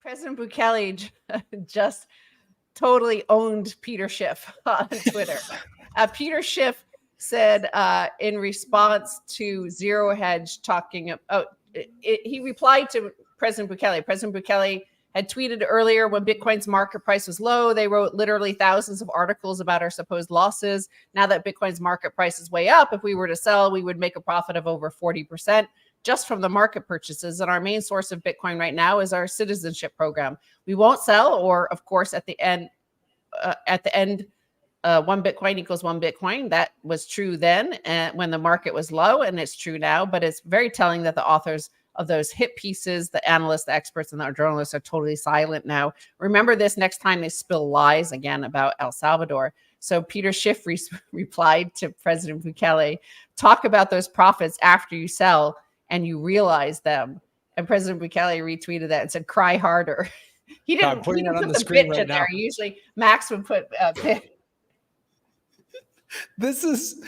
President Bukele just totally owned Peter Schiff on Twitter. Peter Schiff said in response to Zero Hedge he replied to President Bukele. President Bukele had tweeted earlier when Bitcoin's market price was low. They wrote literally thousands of articles about our supposed losses. Now that Bitcoin's market price is way up, if we were to sell, we would make a profit of over 40% just from the market purchases. And our main source of Bitcoin right now is our citizenship program. We won't sell, or of course, at the end, one Bitcoin equals one Bitcoin. That was true then when the market was low, and it's true now. But it's very telling that the authors of those hit pieces, the analysts, the experts, and the journalists are totally silent now. Remember this next time they spill lies again about El Salvador. So Peter Schiff replied to President Bukele, talk about those profits after you sell and you realize them. And President Bukele retweeted that and said, cry harder. He didn't put the screen right now. Usually Max would put This is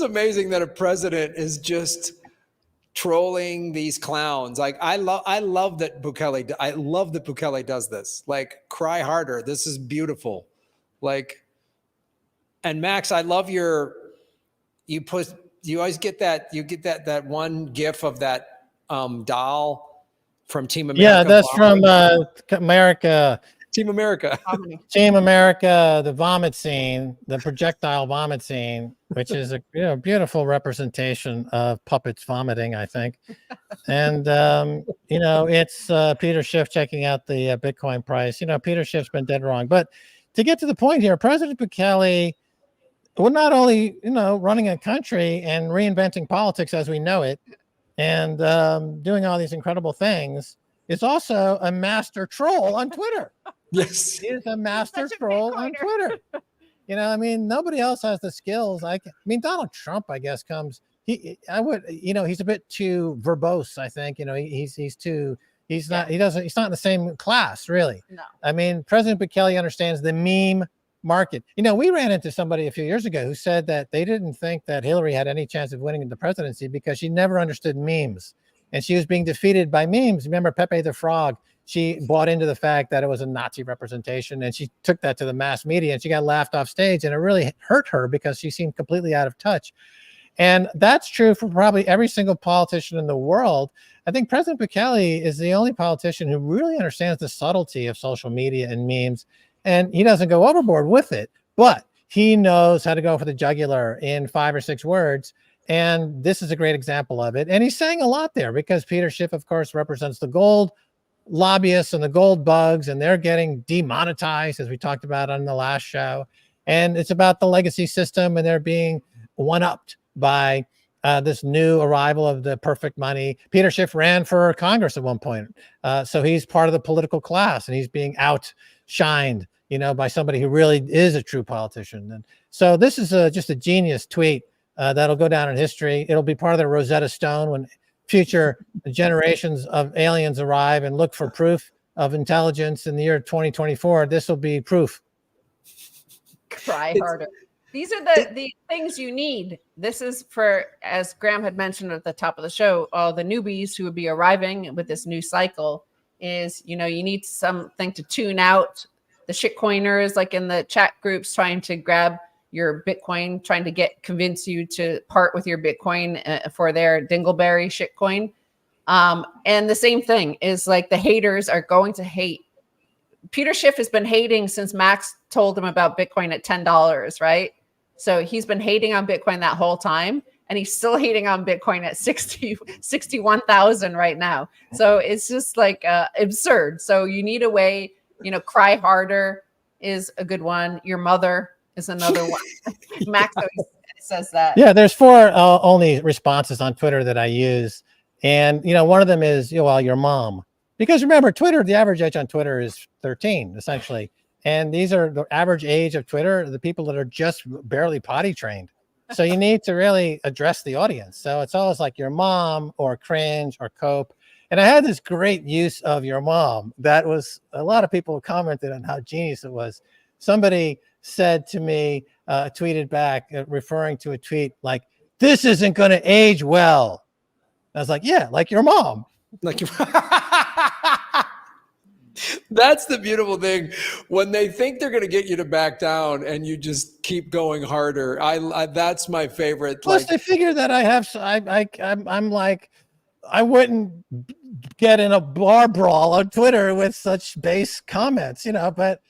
amazing that a president is just trolling these clowns. Like I love that Bukele does this. Like, cry harder. This is beautiful. Like, and Max, I love you always get that one gif of that doll from Team America. Yeah, that's from America. Team America. Team America, the vomit scene, the projectile vomit scene, which is a beautiful representation of puppets vomiting, I think. And, it's Peter Schiff checking out the Bitcoin price. Peter Schiff's been dead wrong. But to get to the point here, President Bukele, well, not only, running a country and reinventing politics as we know it and doing all these incredible things, is also a master troll on Twitter. Yes. He is a master troll on Twitter. Nobody else has the skills. Donald Trump, I guess, he's a bit too verbose, I think. He's not in the same class, really. No. President Bukele understands the meme market. We ran into somebody a few years ago who said that they didn't think that Hillary had any chance of winning the presidency because she never understood memes. And she was being defeated by memes. Remember Pepe the Frog? She bought into the fact that it was a Nazi representation, and she took that to the mass media, and she got laughed off stage, and it really hurt her because she seemed completely out of touch. And that's true for probably every single politician in the world. I think President Bukele is the only politician who really understands the subtlety of social media and memes, and he doesn't go overboard with it, but he knows how to go for the jugular in 5 or 6 words. And this is a great example of it. And he's saying a lot there because Peter Schiff, of course, represents the gold lobbyists and the gold bugs, and they're getting demonetized, as we talked about on the last show. And it's about the legacy system, and they're being one-upped by this new arrival of the perfect money. Peter Schiff ran for Congress at one point. So he's part of the political class, and he's being outshined, by somebody who really is a true politician. And so this is just a genius tweet. That'll go down in history. It'll be part of the Rosetta Stone when future generations of aliens arrive and look for proof of intelligence in the year 2024. This will be proof. Cry harder. These are the things you need. This is for, as Graham had mentioned at the top of the show, all the newbies who would be arriving with this new cycle is, you need something to tune out the shitcoiners, like in the chat groups, trying to grab your Bitcoin, trying to convince you to part with your Bitcoin for their dingleberry shitcoin. And the same thing is like the haters are going to hate. Peter Schiff has been hating since Max told him about Bitcoin at $10, right? So he's been hating on Bitcoin that whole time, and he's still hating on Bitcoin at 61,000 right now. So it's just like absurd. So you need a way, cry harder is a good one. Your mother is another one. Max always says that. Yeah, there's 4 only responses on Twitter that I use. And, one of them is, your mom. Because remember, Twitter, the average age on Twitter is 13, essentially. And these are the average age of Twitter, the people that are just barely potty trained. So you need to really address the audience. So it's always like your mom or cringe or cope. And I had this great use of your mom. That was, a lot of people commented on how genius it was. Somebody said to me, tweeted back, referring to a tweet like, this isn't going to age well. I was like, yeah, like your mom. Like your That's the beautiful thing when they think they're going to get you to back down and you just keep going harder. That's my favorite. Plus, Like, they figure that I'm like, I wouldn't get in a bar brawl on Twitter with such base comments, but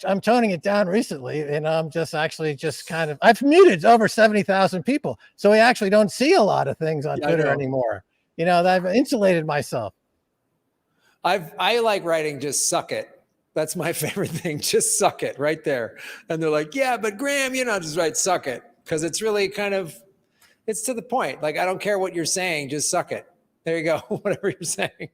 I'm toning it down recently, and I'm just actually just kind of, I've muted over 70,000 people. So we actually don't see a lot of things on Twitter anymore. I've insulated myself. I like writing just suck it. That's my favorite thing. Just suck it right there. And they're like, yeah, but Graham, just write suck it. Because it's really it's to the point. Like, I don't care what you're saying, just suck it. There you go. Whatever you're saying.